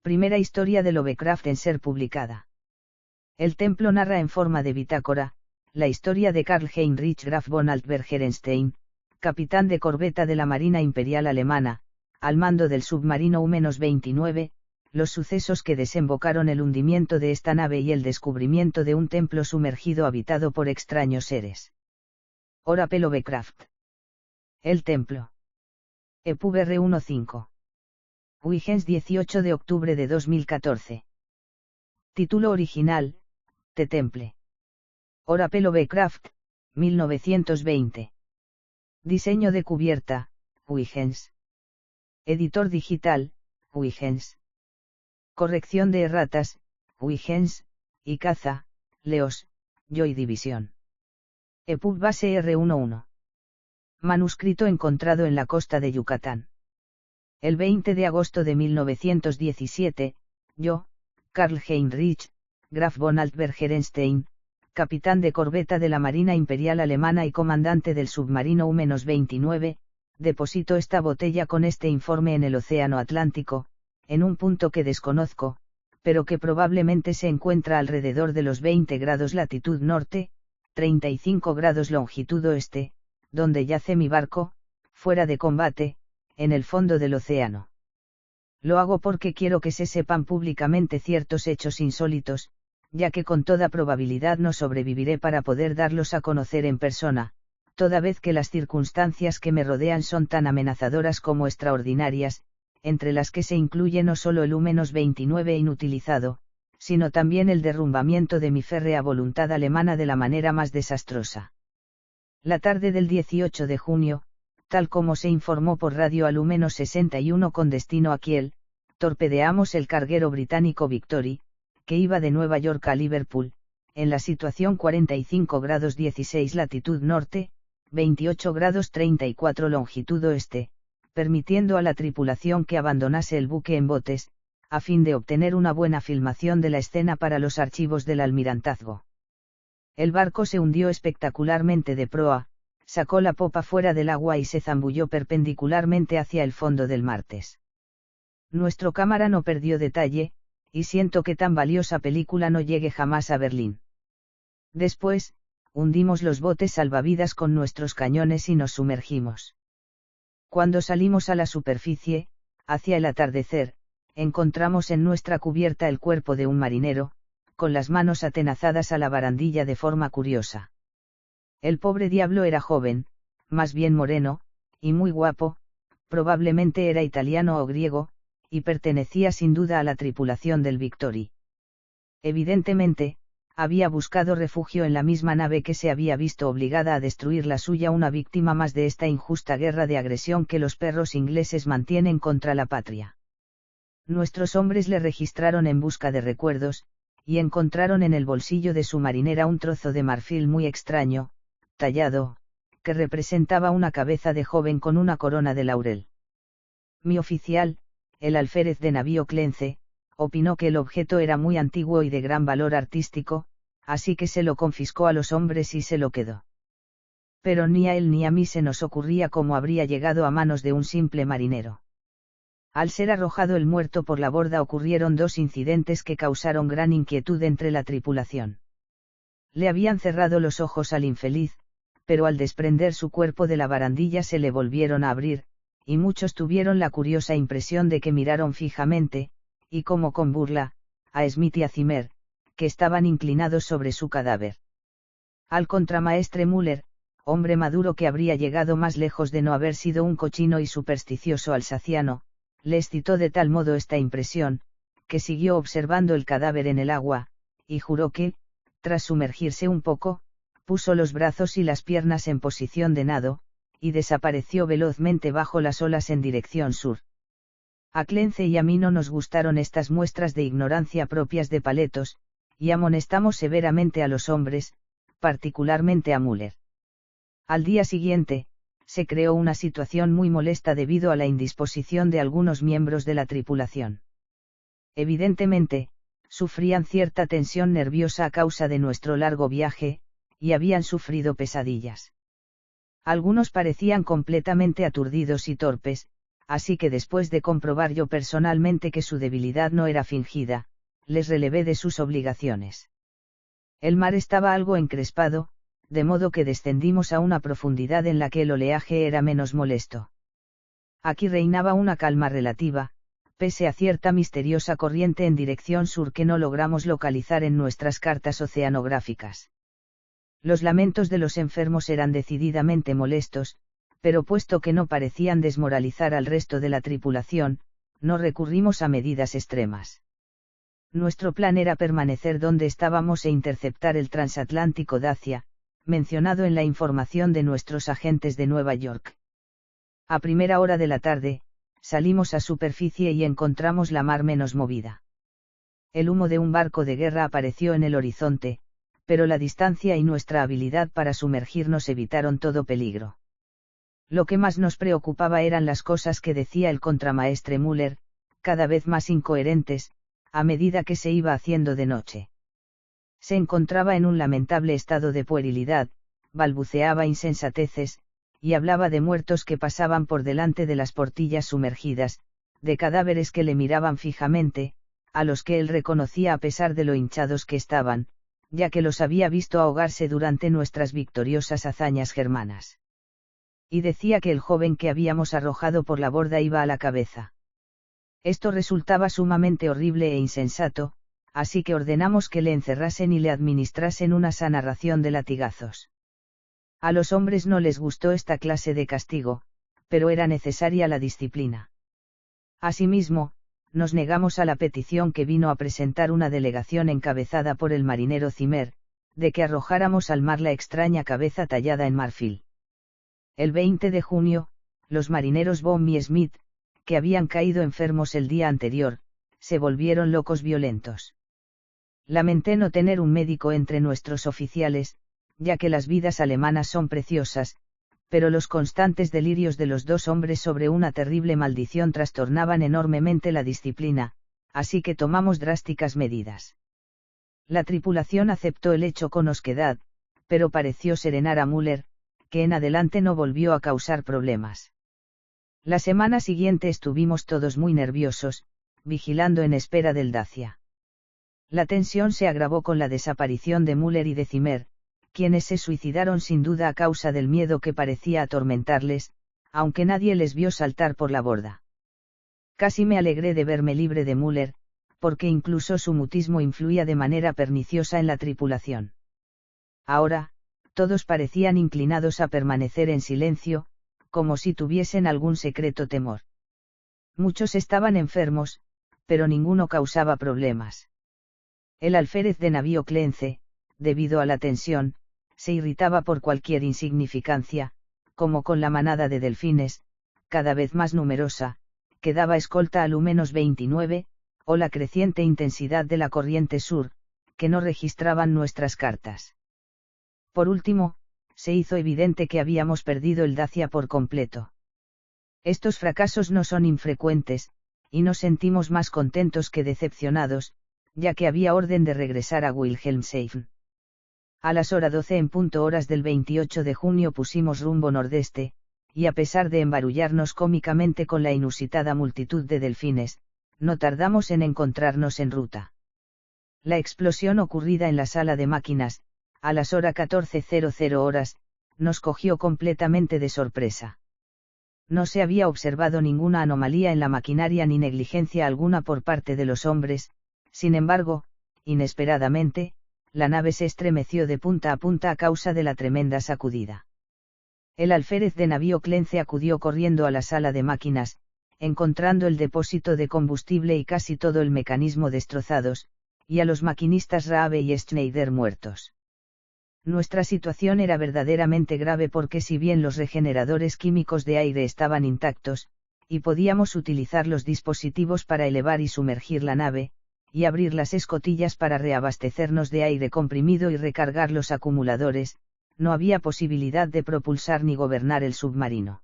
Primera historia de Lovecraft en ser publicada. El templo narra en forma de bitácora, la historia de Karl Heinrich Graf von Altberg-Ehrenstein, capitán de corbeta de la Marina Imperial Alemana, al mando del submarino U-29, los sucesos que desembocaron el hundimiento de esta nave y el descubrimiento de un templo sumergido habitado por extraños seres. Horace Lovecraft. El templo. EPUB R15. Huygens, 18 de octubre de 2014. Título original: The Temple. Horace Lovecraft, 1920. Diseño de cubierta: Huygens. Editor digital: Huygens. Corrección de erratas: Huygens, y caza: Leos, Joy Division. EPUB base R11. Manuscrito encontrado en la costa de Yucatán. El 20 de agosto de 1917, yo, Karl Heinrich Graf von Altberg-Ehrenstein, capitán de corbeta de la Marina Imperial Alemana y comandante del submarino U-29, deposito esta botella con este informe en el Océano Atlántico, en un punto que desconozco, pero que probablemente se encuentra alrededor de los 20 grados latitud norte, 35 grados longitud oeste, donde yace mi barco, fuera de combate, en el fondo del océano. Lo hago porque quiero que se sepan públicamente ciertos hechos insólitos, ya que con toda probabilidad no sobreviviré para poder darlos a conocer en persona, toda vez que las circunstancias que me rodean son tan amenazadoras como extraordinarias, entre las que se incluye no solo el U-29 inutilizado, sino también el derrumbamiento de mi férrea voluntad alemana de la manera más desastrosa. La tarde del 18 de junio, tal como se informó por radio al U-61 con destino a Kiel, torpedeamos el carguero británico Victory, que iba de Nueva York a Liverpool, en la situación 45 grados 16 latitud norte, 28 grados 34 longitud oeste, permitiendo a la tripulación que abandonase el buque en botes, a fin de obtener una buena filmación de la escena para los archivos del almirantazgo. El barco se hundió espectacularmente de proa, sacó la popa fuera del agua y se zambulló perpendicularmente hacia el fondo del Martes. Nuestro cámara no perdió detalle, y siento que tan valiosa película no llegue jamás a Berlín. Después, hundimos los botes salvavidas con nuestros cañones y nos sumergimos. Cuando salimos a la superficie, hacia el atardecer, encontramos en nuestra cubierta el cuerpo de un marinero, con las manos atenazadas a la barandilla de forma curiosa. El pobre diablo era joven, más bien moreno, y muy guapo, probablemente era italiano o griego, y pertenecía sin duda a la tripulación del Victory. Evidentemente, había buscado refugio en la misma nave que se había visto obligada a destruir la suya, una víctima más de esta injusta guerra de agresión que los perros ingleses mantienen contra la patria. Nuestros hombres le registraron en busca de recuerdos, y encontraron en el bolsillo de su marinera un trozo de marfil muy extraño, tallado, que representaba una cabeza de joven con una corona de laurel. Mi oficial, el alférez de navío Clence, opinó que el objeto era muy antiguo y de gran valor artístico, así que se lo confiscó a los hombres y se lo quedó. Pero ni a él ni a mí se nos ocurría cómo habría llegado a manos de un simple marinero. Al ser arrojado el muerto por la borda ocurrieron dos incidentes que causaron gran inquietud entre la tripulación. Le habían cerrado los ojos al infeliz, pero al desprender su cuerpo de la barandilla se le volvieron a abrir, y muchos tuvieron la curiosa impresión de que miraron fijamente, y como con burla, a Smith y a Zimmer, que estaban inclinados sobre su cadáver. Al contramaestre Müller, hombre maduro que habría llegado más lejos de no haber sido un cochino y supersticioso alsaciano, le excitó de tal modo esta impresión, que siguió observando el cadáver en el agua, y juró que, tras sumergirse un poco, puso los brazos y las piernas en posición de nado, y desapareció velozmente bajo las olas en dirección sur. A Clence y a mí no nos gustaron estas muestras de ignorancia propias de paletos, y amonestamos severamente a los hombres, particularmente a Müller. Al día siguiente, se creó una situación muy molesta debido a la indisposición de algunos miembros de la tripulación. Evidentemente, sufrían cierta tensión nerviosa a causa de nuestro largo viaje, y habían sufrido pesadillas. Algunos parecían completamente aturdidos y torpes, así que después de comprobar yo personalmente que su debilidad no era fingida, les relevé de sus obligaciones. El mar estaba algo encrespado, de modo que descendimos a una profundidad en la que el oleaje era menos molesto. Aquí reinaba una calma relativa, pese a cierta misteriosa corriente en dirección sur que no logramos localizar en nuestras cartas oceanográficas. Los lamentos de los enfermos eran decididamente molestos, pero puesto que no parecían desmoralizar al resto de la tripulación, no recurrimos a medidas extremas. Nuestro plan era permanecer donde estábamos e interceptar el transatlántico Dacia, mencionado en la información de nuestros agentes de Nueva York. A primera hora de la tarde, salimos a superficie y encontramos la mar menos movida. El humo de un barco de guerra apareció en el horizonte, pero la distancia y nuestra habilidad para sumergirnos evitaron todo peligro. Lo que más nos preocupaba eran las cosas que decía el contramaestre Müller, cada vez más incoherentes, a medida que se iba haciendo de noche. Se encontraba en un lamentable estado de puerilidad, balbuceaba insensateces, y hablaba de muertos que pasaban por delante de las portillas sumergidas, de cadáveres que le miraban fijamente, a los que él reconocía a pesar de lo hinchados que estaban, ya que los había visto ahogarse durante nuestras victoriosas hazañas germanas. Y decía que el joven que habíamos arrojado por la borda iba a la cabeza. Esto resultaba sumamente horrible e insensato, así que ordenamos que le encerrasen y le administrasen una sana ración de latigazos. A los hombres no les gustó esta clase de castigo, pero era necesaria la disciplina. Asimismo, nos negamos a la petición que vino a presentar una delegación encabezada por el marinero Zimmer, de que arrojáramos al mar la extraña cabeza tallada en marfil. El 20 de junio, los marineros Baum y Smith, que habían caído enfermos el día anterior, se volvieron locos violentos. Lamenté no tener un médico entre nuestros oficiales, ya que las vidas alemanas son preciosas, pero los constantes delirios de los dos hombres sobre una terrible maldición trastornaban enormemente la disciplina, así que tomamos drásticas medidas. La tripulación aceptó el hecho con osquedad, pero pareció serenar a Müller, que en adelante no volvió a causar problemas. La semana siguiente estuvimos todos muy nerviosos, vigilando en espera del Dacia. La tensión se agravó con la desaparición de Müller y de Zimmer, quienes se suicidaron sin duda a causa del miedo que parecía atormentarles, aunque nadie les vio saltar por la borda. Casi me alegré de verme libre de Müller, porque incluso su mutismo influía de manera perniciosa en la tripulación. Ahora, todos parecían inclinados a permanecer en silencio, como si tuviesen algún secreto temor. Muchos estaban enfermos, pero ninguno causaba problemas. El alférez de navío Clence, debido a la tensión, se irritaba por cualquier insignificancia, como con la manada de delfines, cada vez más numerosa, que daba escolta al U-29, o la creciente intensidad de la corriente sur, que no registraban nuestras cartas. Por último, se hizo evidente que habíamos perdido el Dacia por completo. Estos fracasos no son infrecuentes, y nos sentimos más contentos que decepcionados, ya que había orden de regresar a Wilhelmshaven. A las hora 12 en punto horas del 28 de junio pusimos rumbo nordeste, y a pesar de embarullarnos cómicamente con la inusitada multitud de delfines, no tardamos en encontrarnos en ruta. La explosión ocurrida en la sala de máquinas, a las hora 14:00 horas, nos cogió completamente de sorpresa. No se había observado ninguna anomalía en la maquinaria ni negligencia alguna por parte de los hombres, sin embargo, inesperadamente, la nave se estremeció de punta a punta a causa de la tremenda sacudida. El alférez de navío Clence acudió corriendo a la sala de máquinas, encontrando el depósito de combustible y casi todo el mecanismo destrozados, y a los maquinistas Raabe y Schneider muertos. Nuestra situación era verdaderamente grave porque si bien los regeneradores químicos de aire estaban intactos, y podíamos utilizar los dispositivos para elevar y sumergir la nave, y abrir las escotillas para reabastecernos de aire comprimido y recargar los acumuladores, no había posibilidad de propulsar ni gobernar el submarino.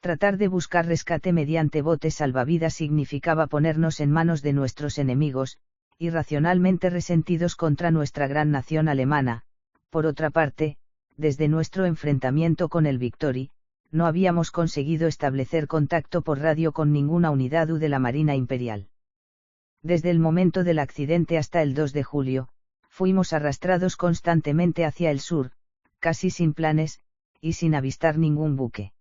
Tratar de buscar rescate mediante botes salvavidas significaba ponernos en manos de nuestros enemigos, irracionalmente resentidos contra nuestra gran nación alemana. Por otra parte, desde nuestro enfrentamiento con el Victory, no habíamos conseguido establecer contacto por radio con ninguna unidad de la Marina Imperial. Desde el momento del accidente hasta el 2 de julio, fuimos arrastrados constantemente hacia el sur, casi sin planes, y sin avistar ningún buque.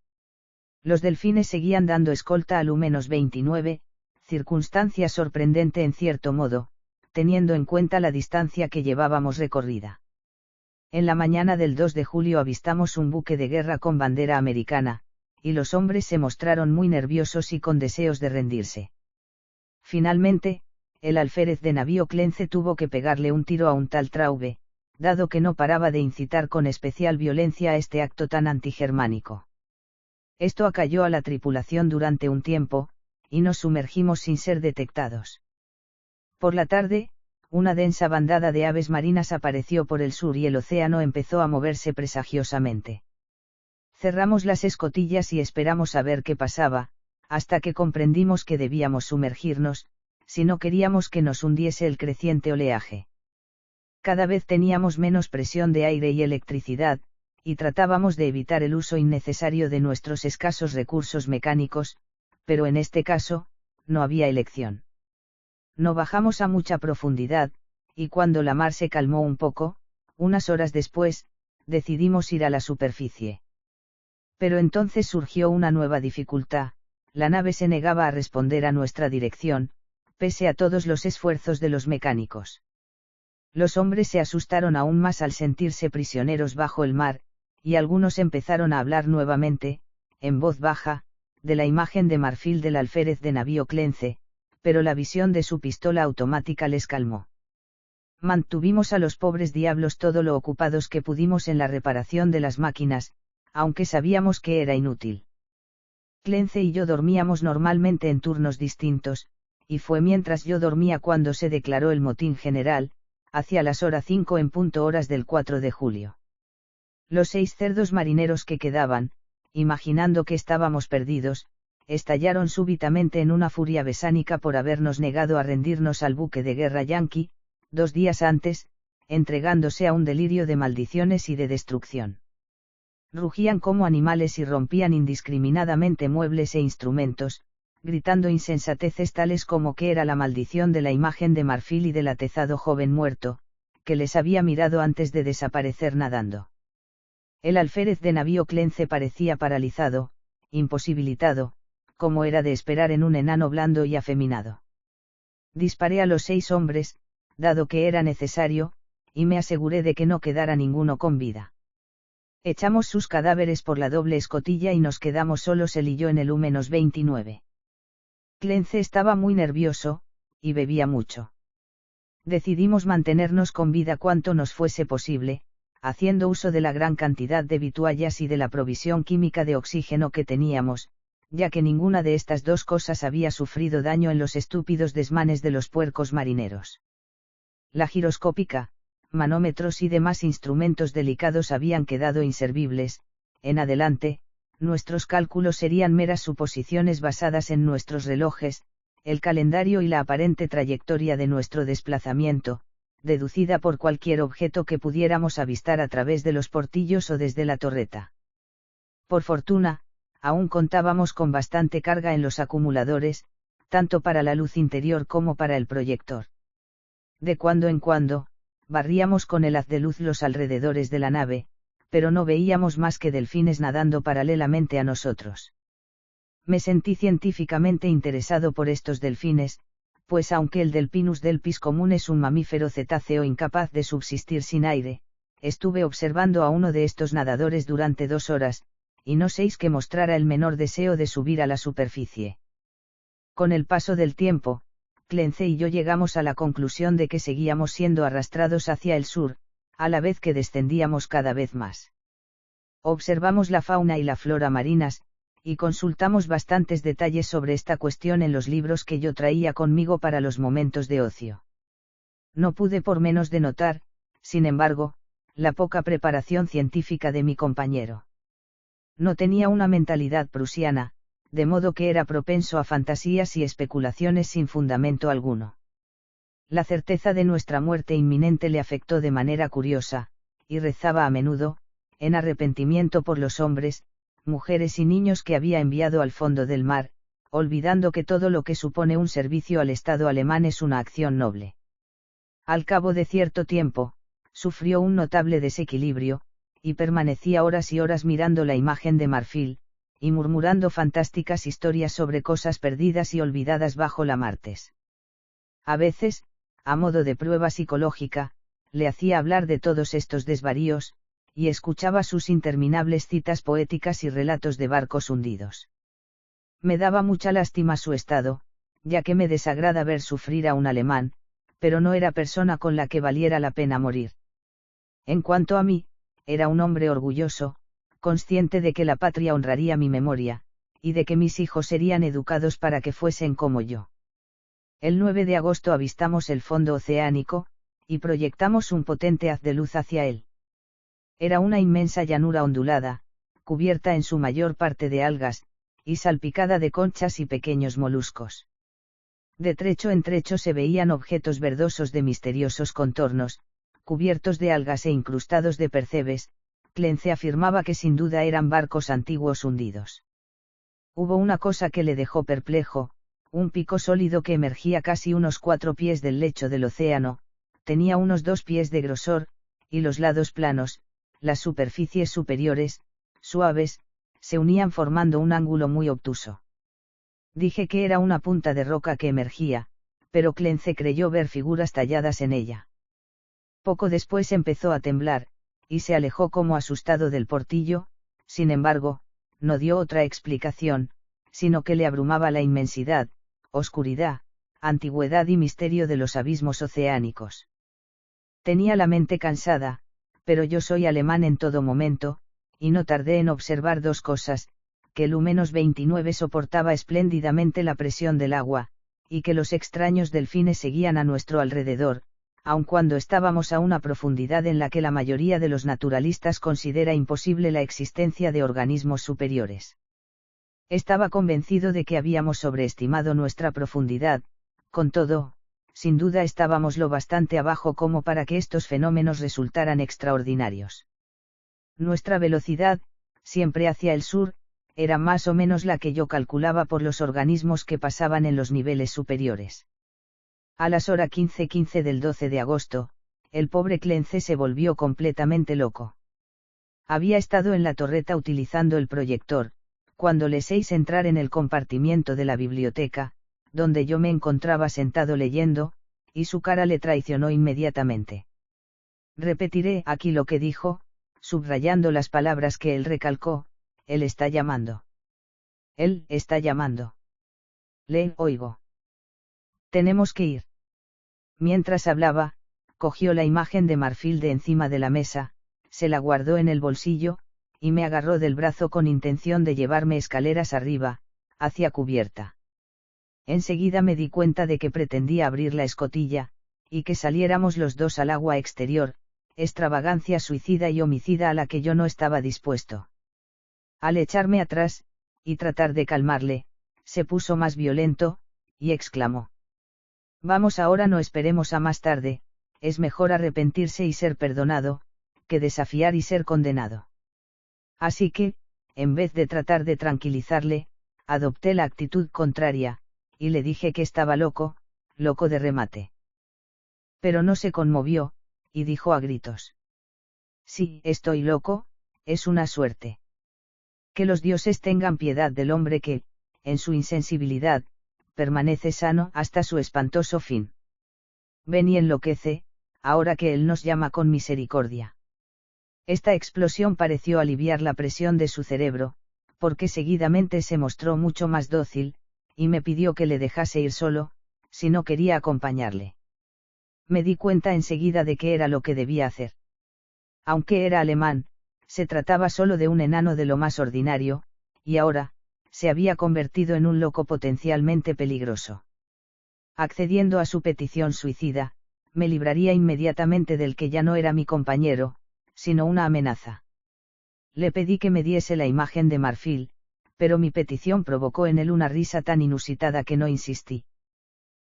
Los delfines seguían dando escolta al U-29, circunstancia sorprendente en cierto modo, teniendo en cuenta la distancia que llevábamos recorrida. En la mañana del 2 de julio avistamos un buque de guerra con bandera americana, y los hombres se mostraron muy nerviosos y con deseos de rendirse. Finalmente, el alférez de navío Clence tuvo que pegarle un tiro a un tal Traube, dado que no paraba de incitar con especial violencia a este acto tan antigermánico. Esto acalló a la tripulación durante un tiempo, y nos sumergimos sin ser detectados. Por la tarde, una densa bandada de aves marinas apareció por el sur y el océano empezó a moverse presagiosamente. Cerramos las escotillas y esperamos a ver qué pasaba, hasta que comprendimos que debíamos sumergirnos, si no queríamos que nos hundiese el creciente oleaje. Cada vez teníamos menos presión de aire y electricidad, y tratábamos de evitar el uso innecesario de nuestros escasos recursos mecánicos, pero en este caso, no había elección. No bajamos a mucha profundidad, y cuando la mar se calmó un poco, unas horas después, decidimos ir a la superficie. Pero entonces surgió una nueva dificultad, la nave se negaba a responder a nuestra dirección, pese a todos los esfuerzos de los mecánicos. Los hombres se asustaron aún más al sentirse prisioneros bajo el mar, y algunos empezaron a hablar nuevamente, en voz baja, de la imagen de marfil del alférez de navío Clence, pero la visión de su pistola automática les calmó. Mantuvimos a los pobres diablos todo lo ocupados que pudimos en la reparación de las máquinas, aunque sabíamos que era inútil. Clence y yo dormíamos normalmente en turnos distintos, y fue mientras yo dormía cuando se declaró el motín general, hacia las horas 5 en punto horas del 4 de julio. Los 6 cerdos marineros que quedaban, imaginando que estábamos perdidos, estallaron súbitamente en una furia besánica por habernos negado a rendirnos al buque de guerra yanqui, 2 días antes, entregándose a un delirio de maldiciones y de destrucción. Rugían como animales y rompían indiscriminadamente muebles e instrumentos, gritando insensateces tales como que era la maldición de la imagen de marfil y del atezado joven muerto, que les había mirado antes de desaparecer nadando. El alférez de navío Clence parecía paralizado, imposibilitado, como era de esperar en un enano blando y afeminado. Disparé a los 6 hombres, dado que era necesario, y me aseguré de que no quedara ninguno con vida. Echamos sus cadáveres por la doble escotilla y nos quedamos solos él y yo en el U-29. Clence estaba muy nervioso, y bebía mucho. Decidimos mantenernos con vida cuanto nos fuese posible, haciendo uso de la gran cantidad de vituallas y de la provisión química de oxígeno que teníamos, ya que ninguna de estas dos cosas había sufrido daño en los estúpidos desmanes de los puercos marineros. La giroscópica, manómetros y demás instrumentos delicados habían quedado inservibles, en adelante, nuestros cálculos serían meras suposiciones basadas en nuestros relojes, el calendario y la aparente trayectoria de nuestro desplazamiento, deducida por cualquier objeto que pudiéramos avistar a través de los portillos o desde la torreta. Por fortuna, aún contábamos con bastante carga en los acumuladores, tanto para la luz interior como para el proyector. De cuando en cuando, barríamos con el haz de luz los alrededores de la nave, pero no veíamos más que delfines nadando paralelamente a nosotros. Me sentí científicamente interesado por estos delfines, pues aunque el Delphinus delpis común es un mamífero cetáceo incapaz de subsistir sin aire, estuve observando a uno de estos nadadores durante 2 horas, y no seis que mostrara el menor deseo de subir a la superficie. Con el paso del tiempo, Clence y yo llegamos a la conclusión de que seguíamos siendo arrastrados hacia el sur, a la vez que descendíamos cada vez más. Observamos la fauna y la flora marinas, y consultamos bastantes detalles sobre esta cuestión en los libros que yo traía conmigo para los momentos de ocio. No pude por menos de notar, sin embargo, la poca preparación científica de mi compañero. No tenía una mentalidad prusiana, de modo que era propenso a fantasías y especulaciones sin fundamento alguno. La certeza de nuestra muerte inminente le afectó de manera curiosa, y rezaba a menudo, en arrepentimiento por los hombres, mujeres y niños que había enviado al fondo del mar, olvidando que todo lo que supone un servicio al Estado alemán es una acción noble. Al cabo de cierto tiempo, sufrió un notable desequilibrio, y permanecía horas y horas mirando la imagen de marfil, y murmurando fantásticas historias sobre cosas perdidas y olvidadas bajo la martes. A veces, a modo de prueba psicológica, le hacía hablar de todos estos desvaríos, y escuchaba sus interminables citas poéticas y relatos de barcos hundidos. Me daba mucha lástima su estado, ya que me desagrada ver sufrir a un alemán, pero no era persona con la que valiera la pena morir. En cuanto a mí, era un hombre orgulloso, consciente de que la patria honraría mi memoria, y de que mis hijos serían educados para que fuesen como yo. El 9 de agosto avistamos el fondo oceánico, y proyectamos un potente haz de luz hacia él. Era una inmensa llanura ondulada, cubierta en su mayor parte de algas, y salpicada de conchas y pequeños moluscos. De trecho en trecho se veían objetos verdosos de misteriosos contornos, cubiertos de algas e incrustados de percebes. Clence afirmaba que sin duda eran barcos antiguos hundidos. Hubo una cosa que le dejó perplejo, un pico sólido que emergía casi unos 4 pies del lecho del océano, tenía unos 2 pies de grosor, y los lados planos, las superficies superiores, suaves, se unían formando un ángulo muy obtuso. Dije que era una punta de roca que emergía, pero Clence creyó ver figuras talladas en ella. Poco después empezó a temblar, y se alejó como asustado del portillo. Sin embargo, no dio otra explicación, sino que le abrumaba la inmensidad, oscuridad, antigüedad y misterio de los abismos oceánicos. Tenía la mente cansada, pero yo soy alemán en todo momento, y no tardé en observar dos cosas: que el U-29 soportaba espléndidamente la presión del agua, y que los extraños delfines seguían a nuestro alrededor, aun cuando estábamos a una profundidad en la que la mayoría de los naturalistas considera imposible la existencia de organismos superiores. Estaba convencido de que habíamos sobreestimado nuestra profundidad. Con todo, sin duda estábamos lo bastante abajo como para que estos fenómenos resultaran extraordinarios. Nuestra velocidad, siempre hacia el sur, era más o menos la que yo calculaba por los organismos que pasaban en los niveles superiores. A las horas 15:15 del 12 de agosto, el pobre Clence se volvió completamente loco. Había estado en la torreta utilizando el proyector, cuando le hice entrar en el compartimiento de la biblioteca, donde yo me encontraba sentado leyendo, y su cara le traicionó inmediatamente. Repetiré aquí lo que dijo, subrayando las palabras que él recalcó: él está llamando. Él está llamando. Le oigo. Tenemos que ir. Mientras hablaba, cogió la imagen de marfil de encima de la mesa, se la guardó en el bolsillo, y me agarró del brazo con intención de llevarme escaleras arriba, hacia cubierta. Enseguida me di cuenta de que pretendía abrir la escotilla, y que saliéramos los dos al agua exterior, extravagancia suicida y homicida a la que yo no estaba dispuesto. Al echarme atrás, y tratar de calmarle, se puso más violento, y exclamó: Vamos ahora, no esperemos a más tarde, es mejor arrepentirse y ser perdonado, que desafiar y ser condenado. Así que, en vez de tratar de tranquilizarle, adopté la actitud contraria, y le dije que estaba loco, loco de remate. Pero no se conmovió, y dijo a gritos: Sí, estoy loco, es una suerte. Que los dioses tengan piedad del hombre que, en su insensibilidad, permanece sano hasta su espantoso fin. Ven y enloquece, ahora que él nos llama con misericordia. Esta explosión pareció aliviar la presión de su cerebro, porque seguidamente se mostró mucho más dócil, y me pidió que le dejase ir solo, si no quería acompañarle. Me di cuenta enseguida de qué era lo que debía hacer. Aunque era alemán, se trataba solo de un enano de lo más ordinario, y ahora, se había convertido en un loco potencialmente peligroso. Accediendo a su petición suicida, me libraría inmediatamente del que ya no era mi compañero, sino una amenaza. Le pedí que me diese la imagen de marfil, pero mi petición provocó en él una risa tan inusitada que no insistí.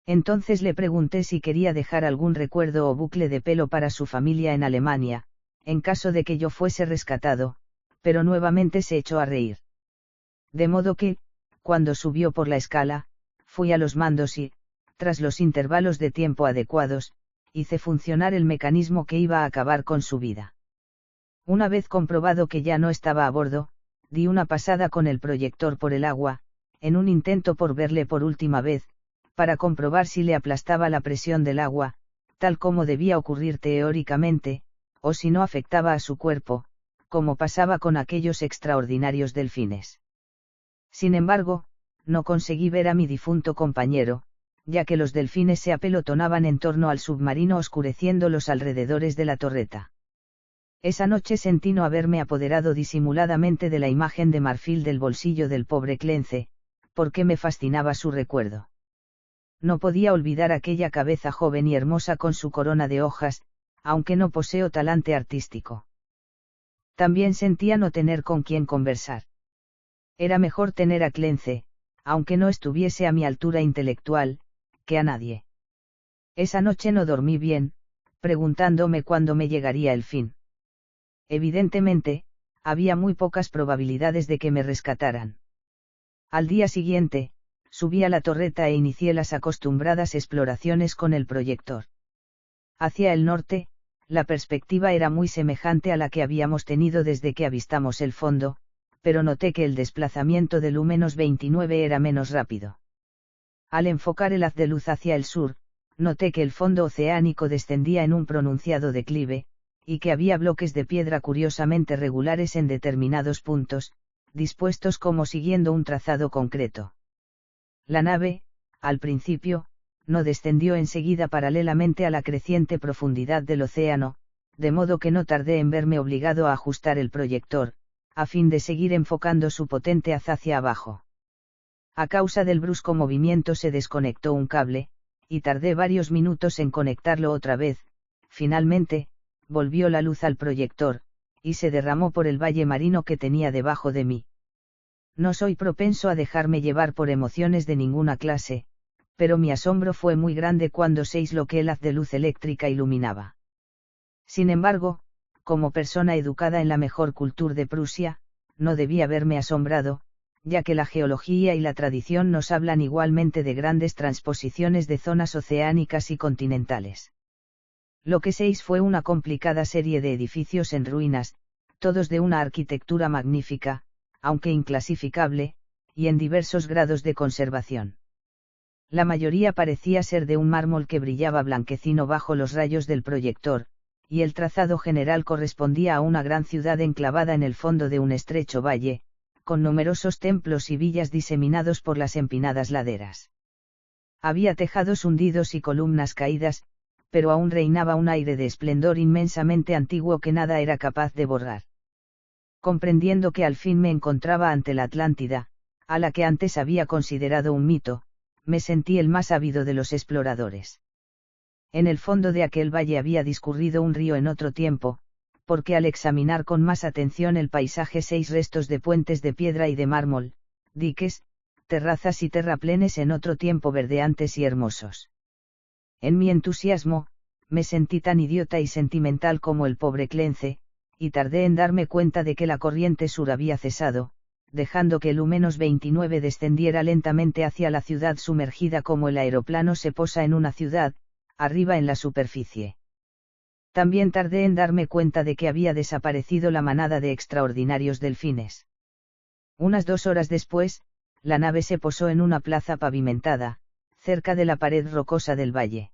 Entonces le pregunté si quería dejar algún recuerdo o bucle de pelo para su familia en Alemania, en caso de que yo fuese rescatado, pero nuevamente se echó a reír. De modo que, cuando subió por la escala, fui a los mandos y, tras los intervalos de tiempo adecuados, hice funcionar el mecanismo que iba a acabar con su vida. Una vez comprobado que ya no estaba a bordo, di una pasada con el proyector por el agua, en un intento por verle por última vez, para comprobar si le aplastaba la presión del agua, tal como debía ocurrir teóricamente, o si no afectaba a su cuerpo, como pasaba con aquellos extraordinarios delfines. Sin embargo, no conseguí ver a mi difunto compañero, ya que los delfines se apelotonaban en torno al submarino oscureciendo los alrededores de la torreta. Esa noche sentí no haberme apoderado disimuladamente de la imagen de marfil del bolsillo del pobre Clence, porque me fascinaba su recuerdo. No podía olvidar aquella cabeza joven y hermosa con su corona de hojas, aunque no poseo talante artístico. También sentía no tener con quién conversar. Era mejor tener a Clence, aunque no estuviese a mi altura intelectual, que a nadie. Esa noche no dormí bien, preguntándome cuándo me llegaría el fin. Evidentemente, había muy pocas probabilidades de que me rescataran. Al día siguiente, subí a la torreta e inicié las acostumbradas exploraciones con el proyector. Hacia el norte, la perspectiva era muy semejante a la que habíamos tenido desde que avistamos el fondo, pero noté que el desplazamiento del U-29 era menos rápido. Al enfocar el haz de luz hacia el sur, noté que el fondo oceánico descendía en un pronunciado declive, y que había bloques de piedra curiosamente regulares en determinados puntos, dispuestos como siguiendo un trazado concreto. La nave, al principio, no descendió enseguida paralelamente a la creciente profundidad del océano, de modo que no tardé en verme obligado a ajustar el proyector, a fin de seguir enfocando su potente haz hacia abajo. A causa del brusco movimiento se desconectó un cable, y tardé varios minutos en conectarlo otra vez. Finalmente, volvió la luz al proyector, y se derramó por el valle marino que tenía debajo de mí. No soy propenso a dejarme llevar por emociones de ninguna clase, pero mi asombro fue muy grande cuando se aisló que el haz de luz eléctrica iluminaba. Sin embargo, como persona educada en la mejor cultura de Prusia, no debía haberme asombrado, ya que la geología y la tradición nos hablan igualmente de grandes transposiciones de zonas oceánicas y continentales. Lo que se hizo fue una complicada serie de edificios en ruinas, todos de una arquitectura magnífica, aunque inclasificable, y en diversos grados de conservación. La mayoría parecía ser de un mármol que brillaba blanquecino bajo los rayos del proyector, y el trazado general correspondía a una gran ciudad enclavada en el fondo de un estrecho valle, con numerosos templos y villas diseminados por las empinadas laderas. Había tejados hundidos y columnas caídas, pero aún reinaba un aire de esplendor inmensamente antiguo que nada era capaz de borrar. Comprendiendo que al fin me encontraba ante la Atlántida, a la que antes había considerado un mito, me sentí el más ávido de los exploradores. En el fondo de aquel valle había discurrido un río en otro tiempo, porque al examinar con más atención el paisaje 6 restos de puentes de piedra y de mármol, diques, terrazas y terraplenes en otro tiempo verdeantes y hermosos. En mi entusiasmo, me sentí tan idiota y sentimental como el pobre Clence, y tardé en darme cuenta de que la corriente sur había cesado, dejando que el U-29 descendiera lentamente hacia la ciudad sumergida como el aeroplano se posa en una ciudad, arriba en la superficie. También tardé en darme cuenta de que había desaparecido la manada de extraordinarios delfines. Unas 2 horas después, la nave se posó en una plaza pavimentada, cerca de la pared rocosa del valle.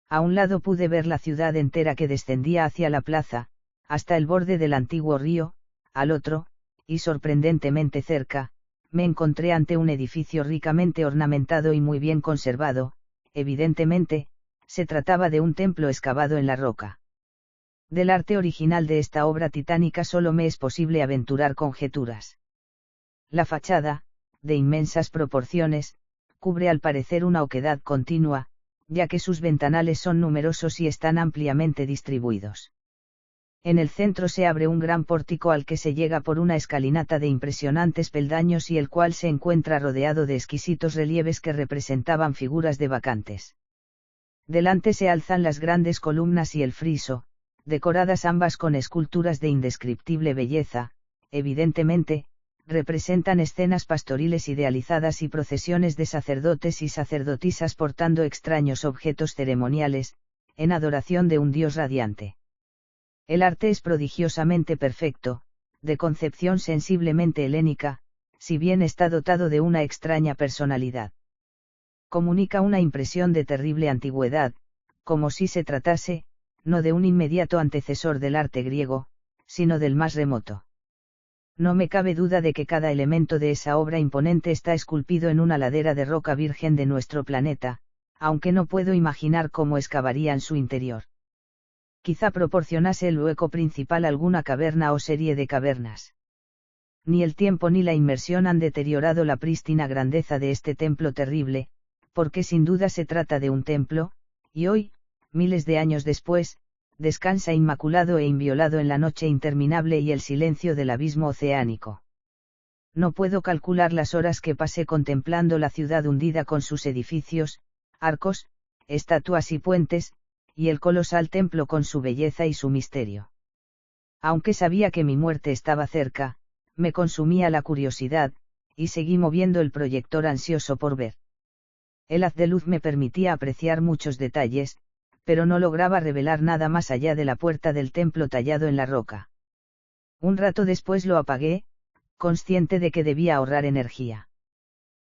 A un lado pude ver la ciudad entera que descendía hacia la plaza, hasta el borde del antiguo río. Al otro, y sorprendentemente cerca, me encontré ante un edificio ricamente ornamentado y muy bien conservado. Evidentemente, se trataba de un templo excavado en la roca. Del arte original de esta obra titánica solo me es posible aventurar conjeturas. La fachada, de inmensas proporciones, cubre al parecer una oquedad continua, ya que sus ventanales son numerosos y están ampliamente distribuidos. En el centro se abre un gran pórtico al que se llega por una escalinata de impresionantes peldaños y el cual se encuentra rodeado de exquisitos relieves que representaban figuras de bacantes. Delante se alzan las grandes columnas y el friso, decoradas ambas con esculturas de indescriptible belleza. Evidentemente, representan escenas pastoriles idealizadas y procesiones de sacerdotes y sacerdotisas portando extraños objetos ceremoniales, en adoración de un dios radiante. El arte es prodigiosamente perfecto, de concepción sensiblemente helénica, si bien está dotado de una extraña personalidad. Comunica una impresión de terrible antigüedad, como si se tratase, no de un inmediato antecesor del arte griego, sino del más remoto. No me cabe duda de que cada elemento de esa obra imponente está esculpido en una ladera de roca virgen de nuestro planeta, aunque no puedo imaginar cómo excavarían su interior. Quizá proporcionase el hueco principal alguna caverna o serie de cavernas. Ni el tiempo ni la inmersión han deteriorado la prístina grandeza de este templo terrible, porque sin duda se trata de un templo, y hoy, miles de años después, descansa inmaculado e inviolado en la noche interminable y el silencio del abismo oceánico. No puedo calcular las horas que pasé contemplando la ciudad hundida con sus edificios, arcos, estatuas y puentes, y el colosal templo con su belleza y su misterio. Aunque sabía que mi muerte estaba cerca, me consumía la curiosidad, y seguí moviendo el proyector ansioso por ver. El haz de luz me permitía apreciar muchos detalles, pero no lograba revelar nada más allá de la puerta del templo tallado en la roca. Un rato después lo apagué, consciente de que debía ahorrar energía.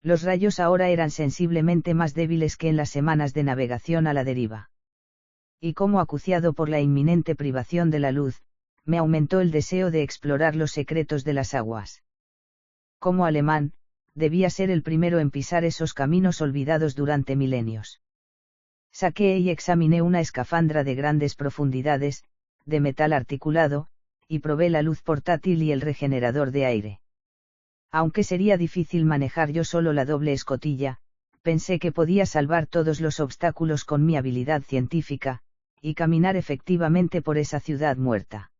Los rayos ahora eran sensiblemente más débiles que en las semanas de navegación a la deriva. Y como acuciado por la inminente privación de la luz, me aumentó el deseo de explorar los secretos de las aguas. Como alemán, debía ser el primero en pisar esos caminos olvidados durante milenios. Saqué y examiné una escafandra de grandes profundidades, de metal articulado, y probé la luz portátil y el regenerador de aire. Aunque sería difícil manejar yo solo la doble escotilla, pensé que podía salvar todos los obstáculos con mi habilidad científica, y caminar efectivamente por esa ciudad muerta.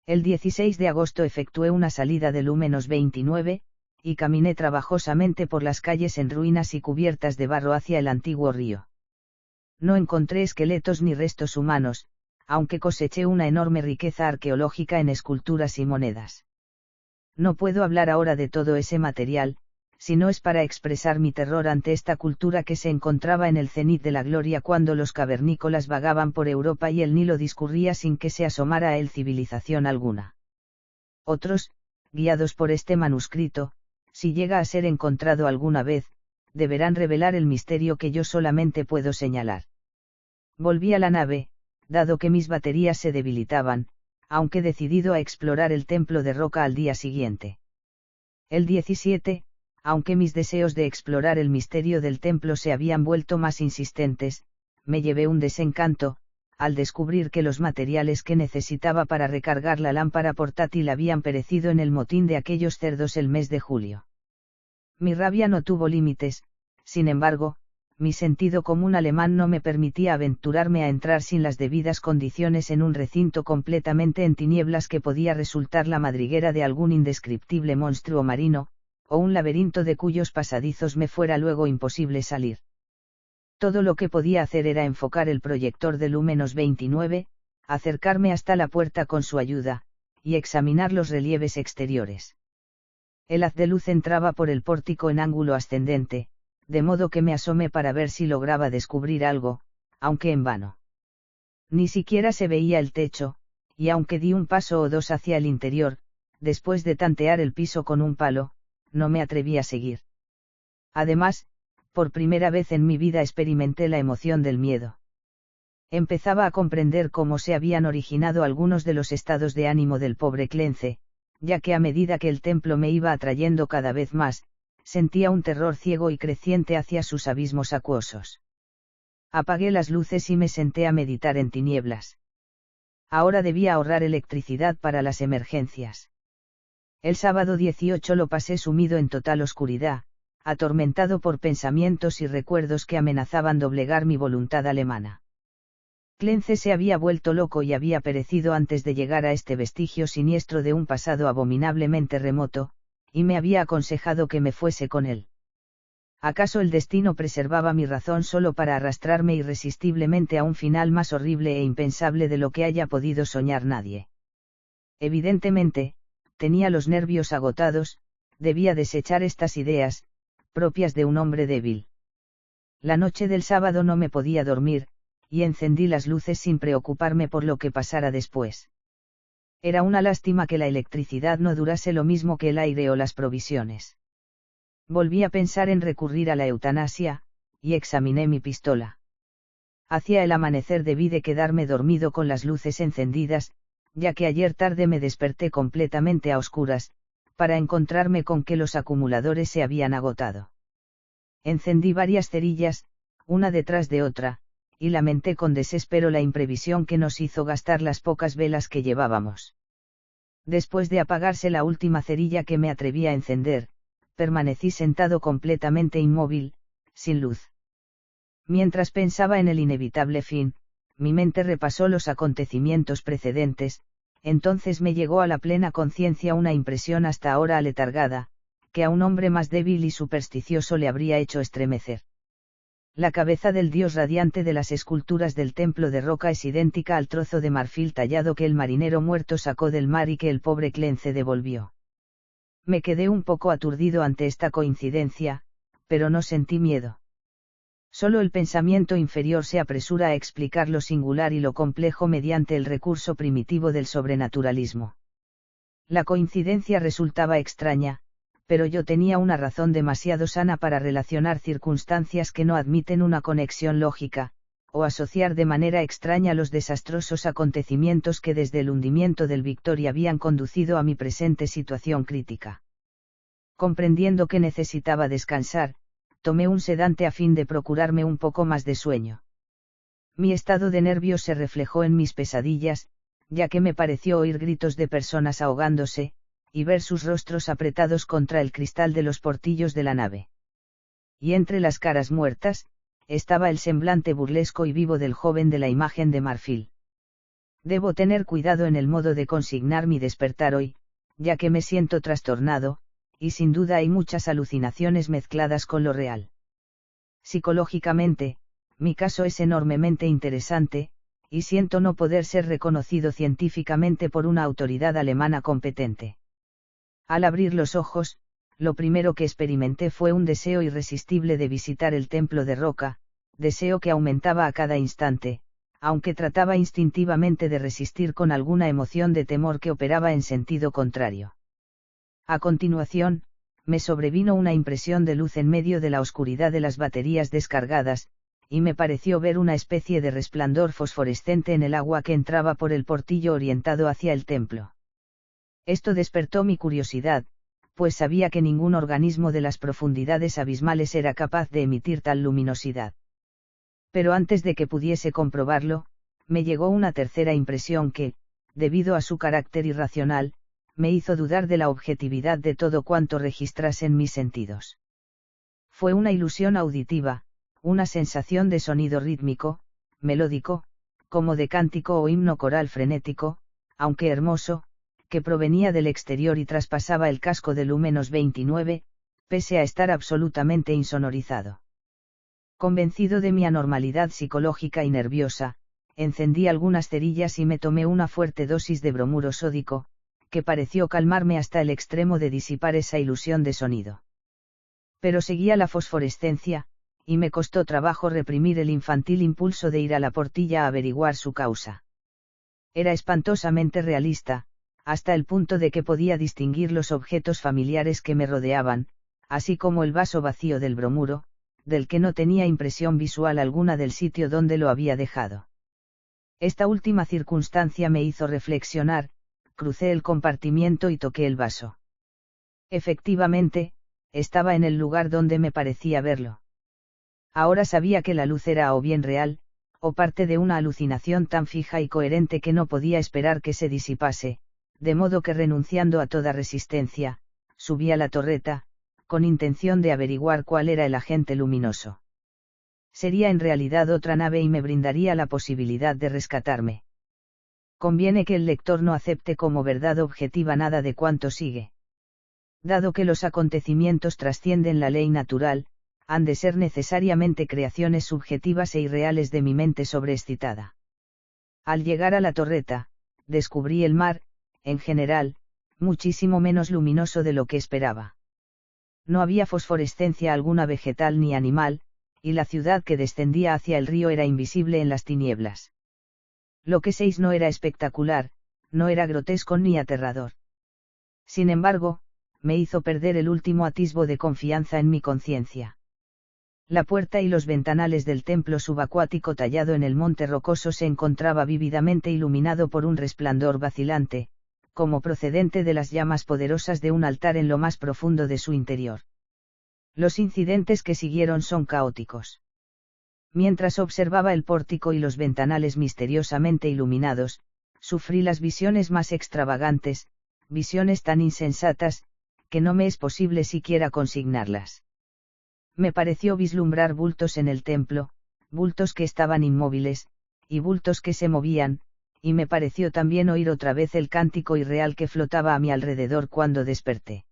El 16 de agosto efectué una salida del U-29, y caminé trabajosamente por las calles en ruinas y cubiertas de barro hacia el antiguo río. No encontré esqueletos ni restos humanos, aunque coseché una enorme riqueza arqueológica en esculturas y monedas. No puedo hablar ahora de todo ese material, si no es para expresar mi terror ante esta cultura que se encontraba en el cenit de la gloria cuando los cavernícolas vagaban por Europa y el Nilo discurría sin que se asomara a él civilización alguna. Otros, guiados por este manuscrito, si llega a ser encontrado alguna vez, deberán revelar el misterio que yo solamente puedo señalar. Volví a la nave, dado que mis baterías se debilitaban, aunque decidido a explorar el templo de roca al día siguiente. El 17, aunque mis deseos de explorar el misterio del templo se habían vuelto más insistentes, me llevé un desencanto, al descubrir que los materiales que necesitaba para recargar la lámpara portátil habían perecido en el motín de aquellos cerdos el mes de julio. Mi rabia no tuvo límites, sin embargo, mi sentido común alemán no me permitía aventurarme a entrar sin las debidas condiciones en un recinto completamente en tinieblas que podía resultar la madriguera de algún indescriptible monstruo marino, o un laberinto de cuyos pasadizos me fuera luego imposible salir. Todo lo que podía hacer era enfocar el proyector del U-29, acercarme hasta la puerta con su ayuda, y examinar los relieves exteriores. El haz de luz entraba por el pórtico en ángulo ascendente, de modo que me asomé para ver si lograba descubrir algo, aunque en vano. Ni siquiera se veía el techo, y aunque di un paso o dos hacia el interior, después de tantear el piso con un palo, no me atreví a seguir. Además, por primera vez en mi vida experimenté la emoción del miedo. Empezaba a comprender cómo se habían originado algunos de los estados de ánimo del pobre Clence, ya que a medida que el templo me iba atrayendo cada vez más, sentía un terror ciego y creciente hacia sus abismos acuosos. Apagué las luces y me senté a meditar en tinieblas. Ahora debía ahorrar electricidad para las emergencias. El sábado 18 lo pasé sumido en total oscuridad, atormentado por pensamientos y recuerdos que amenazaban doblegar mi voluntad alemana. Clence se había vuelto loco y había perecido antes de llegar a este vestigio siniestro de un pasado abominablemente remoto, y me había aconsejado que me fuese con él. ¿Acaso el destino preservaba mi razón solo para arrastrarme irresistiblemente a un final más horrible e impensable de lo que haya podido soñar nadie? Evidentemente, tenía los nervios agotados, Debía desechar estas ideas, propias de un hombre débil. La noche del sábado no me podía dormir, y encendí las luces sin preocuparme por lo que pasara después. Era una lástima que la electricidad no durase lo mismo que el aire o las provisiones. Volví a pensar en recurrir a la eutanasia, y examiné mi pistola. Hacia el amanecer debí de quedarme dormido con las luces encendidas, ya que ayer tarde me desperté completamente a oscuras, para encontrarme con que los acumuladores se habían agotado. Encendí varias cerillas, una detrás de otra, y lamenté con desespero la imprevisión que nos hizo gastar las pocas velas que llevábamos. Después de apagarse la última cerilla que me atreví a encender, permanecí sentado completamente inmóvil, sin luz. Mientras pensaba en el inevitable fin, mi mente repasó los acontecimientos precedentes, entonces me llegó a la plena conciencia una impresión hasta ahora aletargada, que a un hombre más débil y supersticioso le habría hecho estremecer. La cabeza del dios radiante de las esculturas del templo de roca es idéntica al trozo de marfil tallado que el marinero muerto sacó del mar y que el pobre Clence devolvió. Me quedé un poco aturdido ante esta coincidencia, pero no sentí miedo. Solo el pensamiento inferior se apresura a explicar lo singular y lo complejo mediante el recurso primitivo del sobrenaturalismo. La coincidencia resultaba extraña, pero yo tenía una razón demasiado sana para relacionar circunstancias que no admiten una conexión lógica, o asociar de manera extraña los desastrosos acontecimientos que desde el hundimiento del Victoria habían conducido a mi presente situación crítica. Comprendiendo que necesitaba descansar, tomé un sedante a fin de procurarme un poco más de sueño. Mi estado de nervios se reflejó en mis pesadillas, ya que me pareció oír gritos de personas ahogándose, y ver sus rostros apretados contra el cristal de los portillos de la nave. Y entre las caras muertas, estaba el semblante burlesco y vivo del joven de la imagen de marfil. Debo tener cuidado en el modo de consignar mi despertar hoy, ya que me siento trastornado, y sin duda hay muchas alucinaciones mezcladas con lo real. Psicológicamente, mi caso es enormemente interesante, y siento no poder ser reconocido científicamente por una autoridad alemana competente. Al abrir los ojos, lo primero que experimenté fue un deseo irresistible de visitar el templo de roca, deseo que aumentaba a cada instante, aunque trataba instintivamente de resistir con alguna emoción de temor que operaba en sentido contrario. A continuación, me sobrevino una impresión de luz en medio de la oscuridad de las baterías descargadas, y me pareció ver una especie de resplandor fosforescente en el agua que entraba por el portillo orientado hacia el templo. Esto despertó mi curiosidad, pues sabía que ningún organismo de las profundidades abismales era capaz de emitir tal luminosidad. Pero antes de que pudiese comprobarlo, me llegó una tercera impresión que, debido a su carácter irracional, me hizo dudar de la objetividad de todo cuanto registrasen mis sentidos. Fue una ilusión auditiva, una sensación de sonido rítmico, melódico, como de cántico o himno coral frenético, aunque hermoso, que provenía del exterior y traspasaba el casco del U-29, pese a estar absolutamente insonorizado. Convencido de mi anormalidad psicológica y nerviosa, encendí algunas cerillas y me tomé una fuerte dosis de bromuro sódico, que pareció calmarme hasta el extremo de disipar esa ilusión de sonido. Pero seguía la fosforescencia, y me costó trabajo reprimir el infantil impulso de ir a la portilla a averiguar su causa. Era espantosamente realista, hasta el punto de que podía distinguir los objetos familiares que me rodeaban, así como el vaso vacío del bromuro, del que no tenía impresión visual alguna del sitio donde lo había dejado. Esta última circunstancia me hizo reflexionar, crucé el compartimiento y toqué el vaso. Efectivamente, estaba en el lugar donde me parecía verlo. Ahora sabía que la luz era o bien real, o parte de una alucinación tan fija y coherente que no podía esperar que se disipase, de modo que renunciando a toda resistencia, subí a la torreta, con intención de averiguar cuál era el agente luminoso. Sería en realidad otra nave y me brindaría la posibilidad de rescatarme. Conviene que el lector no acepte como verdad objetiva nada de cuanto sigue. Dado que los acontecimientos trascienden la ley natural, han de ser necesariamente creaciones subjetivas e irreales de mi mente sobreexcitada. Al llegar a la torreta, descubrí el mar, en general, muchísimo menos luminoso de lo que esperaba. No había fosforescencia alguna vegetal ni animal, y la ciudad que descendía hacia el río era invisible en las tinieblas. Lo que 6 no era espectacular, no era grotesco ni aterrador. Sin embargo, me hizo perder el último atisbo de confianza en mi conciencia. La puerta y los ventanales del templo subacuático tallado en el monte rocoso se encontraba vívidamente iluminado por un resplandor vacilante, como procedente de las llamas poderosas de un altar en lo más profundo de su interior. Los incidentes que siguieron son caóticos. Mientras observaba el pórtico y los ventanales misteriosamente iluminados, sufrí las visiones más extravagantes, visiones tan insensatas, que no me es posible siquiera consignarlas. Me pareció vislumbrar bultos en el templo, bultos que estaban inmóviles, y bultos que se movían, y me pareció también oír otra vez el cántico irreal que flotaba a mi alrededor cuando desperté.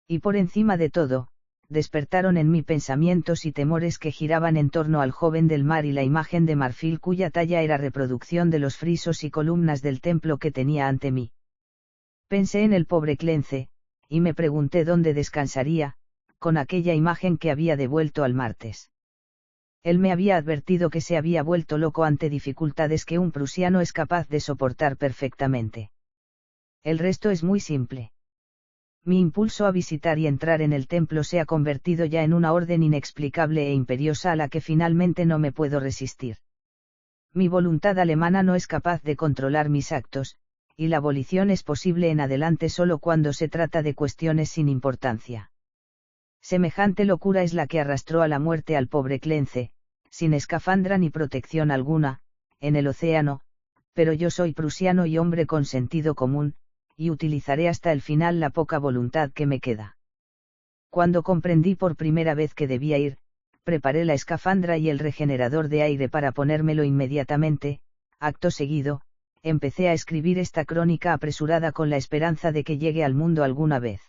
Y por encima de todo, despertaron en mí pensamientos y temores que giraban en torno al joven del mar y la imagen de marfil cuya talla era reproducción de los frisos y columnas del templo que tenía ante mí. Pensé en el pobre Clence, y me pregunté dónde descansaría, con aquella imagen que había devuelto al martes. Él me había advertido que se había vuelto loco ante dificultades que un prusiano es capaz de soportar perfectamente. El resto es muy simple. Mi impulso a visitar y entrar en el templo se ha convertido ya en una orden inexplicable e imperiosa a la que finalmente no me puedo resistir. Mi voluntad alemana no es capaz de controlar mis actos, y la abolición es posible en adelante solo cuando se trata de cuestiones sin importancia. Semejante locura es la que arrastró a la muerte al pobre Clence, sin escafandra ni protección alguna, en el océano, pero yo soy prusiano y hombre con sentido común, y utilizaré hasta el final la poca voluntad que me queda. Cuando comprendí por primera vez que debía ir, preparé la escafandra y el regenerador de aire para ponérmelo inmediatamente. Acto seguido, empecé a escribir esta crónica apresurada con la esperanza de que llegue al mundo alguna vez.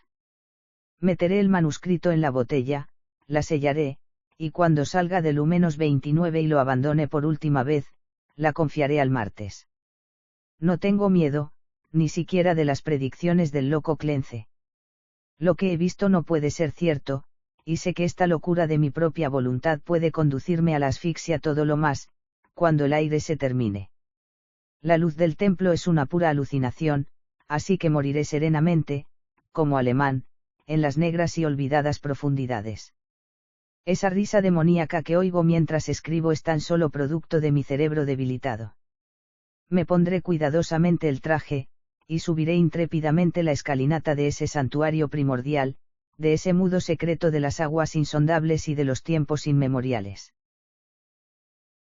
Meteré el manuscrito en la botella, la sellaré, y cuando salga del U-29 y lo abandone por última vez, la confiaré al martes. No tengo miedo, ni siquiera de las predicciones del loco Clence. Lo que he visto no puede ser cierto, y sé que esta locura de mi propia voluntad puede conducirme a la asfixia todo lo más, cuando el aire se termine. La luz del templo es una pura alucinación, así que moriré serenamente, como alemán, en las negras y olvidadas profundidades. Esa risa demoníaca que oigo mientras escribo es tan solo producto de mi cerebro debilitado. Me pondré cuidadosamente el traje, y subiré intrépidamente la escalinata de ese santuario primordial, de ese mudo secreto de las aguas insondables y de los tiempos inmemoriales.